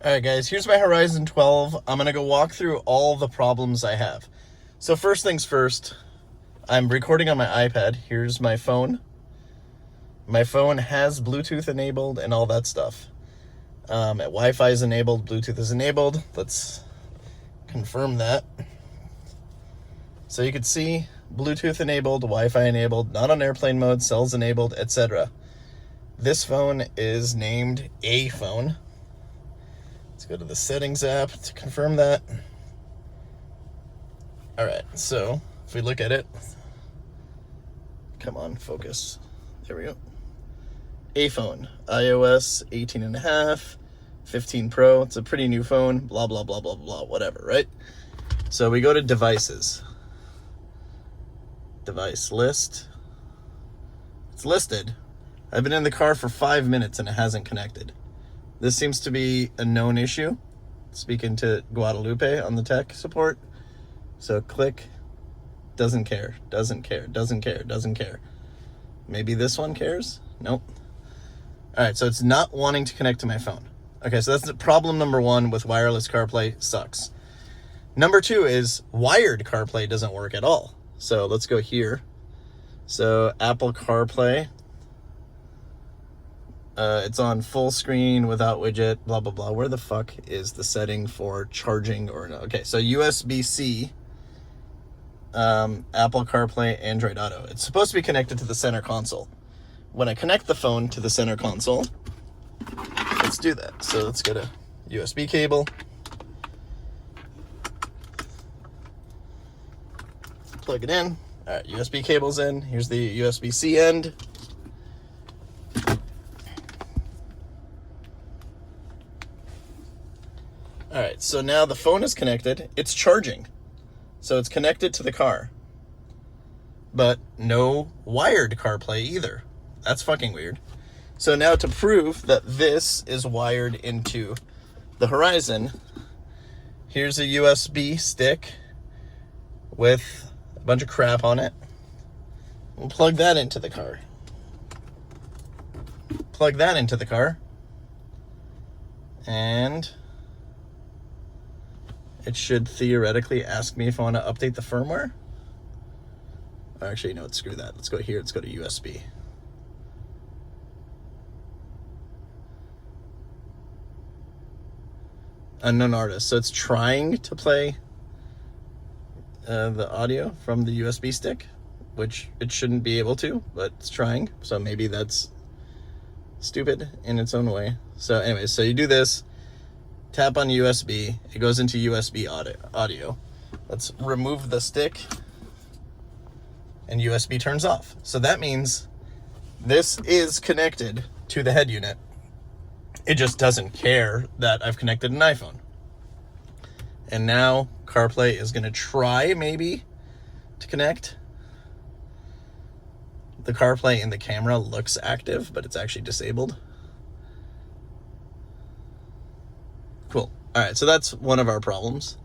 Alright guys, here's my Horizon 12. I'm going to go walk through all the problems I have. So first things first, I'm recording on my iPad. Here's my phone. My phone has Bluetooth enabled and all that stuff. Wi-Fi is enabled, Bluetooth is enabled. Let's confirm that. So you can see Bluetooth enabled, Wi-Fi enabled, not on airplane mode, cells enabled, etc. This phone is named A phone. Let's go to the settings app to confirm that. All right, so if we look at it, come on, focus. There we go. A phone, iOS 18.5, 15 Pro. It's a pretty new phone, blah, blah, blah, blah, blah, whatever, right? So we go to devices. Device list. It's listed. I've been in the car for 5 minutes and it hasn't connected. This seems to be a known issue. Speaking to Guadalupe on the tech support. So click, doesn't care, doesn't care, doesn't care, doesn't care. Maybe this one cares? Nope. All right, so it's not wanting to connect to my phone. Okay, so that's the problem number one with wireless CarPlay, sucks. Number two is wired CarPlay doesn't work at all. So let's go here. So Apple CarPlay. It's on full screen without widget, blah, blah, blah. Where the fuck is the setting for charging or no? Okay, so USBC, Apple CarPlay, Android Auto. It's supposed to be connected to the center console. When I connect the phone to the center console, let's do that. So let's go to USB cable. Plug it in. All right, USB cable's in. Here's the USB-C end. All right, so now the phone is connected. It's charging. So it's connected to the car. But no wired CarPlay either. That's fucking weird. So now to prove that this is wired into the Horizon, here's a USB stick with a bunch of crap on it. We'll plug that into the car. Plug that into the car. And it should theoretically ask me if I want to update the firmware. Or actually, no, screw that. Let's go here. Let's go to USB. Unknown artist. So it's trying to play the audio from the USB stick, which it shouldn't be able to, but it's trying. So maybe that's stupid in its own way. So anyways, so you do this. Tap on USB, it goes into USB audio. Let's remove the stick, and USB turns off. So that means this is connected to the head unit. It just doesn't care that I've connected an iPhone. And now CarPlay is gonna try maybe to connect. The CarPlay in the camera looks active, but it's actually disabled. Cool. All right, so that's one of our problems.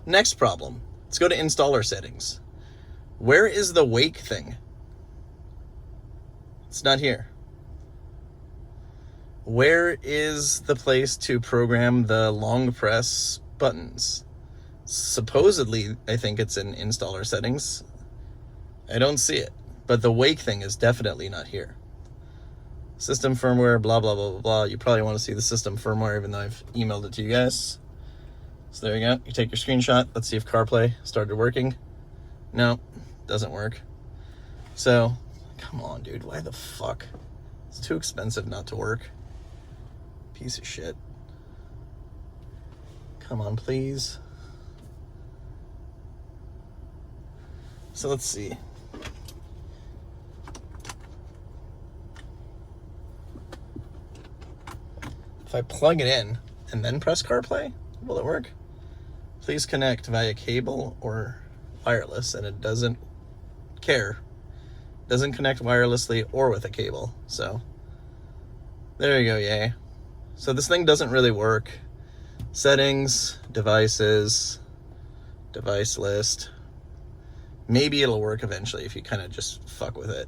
Next problem, let's go to installer settings. Where is the wake thing? It's not here. Where is the place to program the long press buttons? Supposedly, I think it's in installer settings. I don't see it, but the wake thing is definitely not here. System firmware, blah, blah, blah, blah, blah. You probably want to see the system firmware, even though I've emailed it to you guys. So there you go. You take your screenshot. Let's see if CarPlay started working. No, doesn't work. So, come on, dude. Why the fuck? It's too expensive not to work. Piece of shit. Come on, please. So let's see. If I plug it in and then press CarPlay, will it work? Please connect via cable or wireless, and it doesn't care. Doesn't connect wirelessly or with a cable. So there you go, yay. So this thing doesn't really work. Settings, devices, device list. Maybe it'll work eventually if you kind of just fuck with it.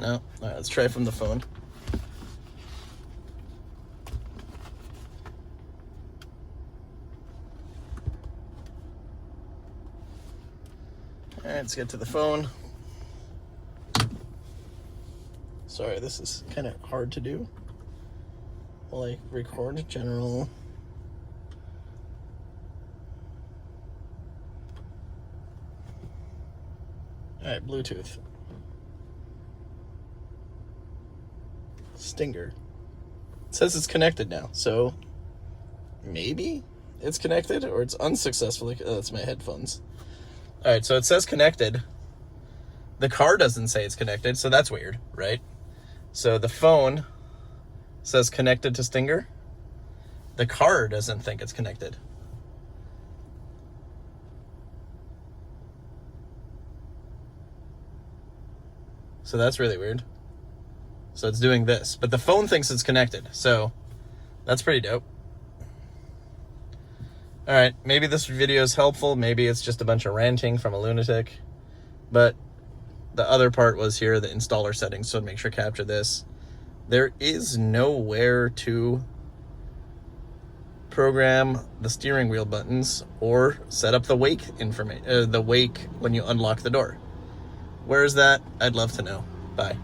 No? All right, let's try from the phone. All right, let's get to the phone. Sorry, this is kind of hard to do while I record general. All right, Bluetooth. Stinger. It says it's connected now, so maybe it's connected or it's unsuccessfully. Oh, that's my headphones. All right, so it says connected. The car doesn't say it's connected, so that's weird, right? So the phone says connected to Stinger. The car doesn't think it's connected. So that's really weird. So it's doing this, but the phone thinks it's connected. So that's pretty dope. All right, maybe this video is helpful. Maybe it's just a bunch of ranting from a lunatic. But the other part was here, the installer settings. So make sure to capture this. There is nowhere to program the steering wheel buttons or set up the wake information, the wake when you unlock the door. Where is that? I'd love to know. Bye.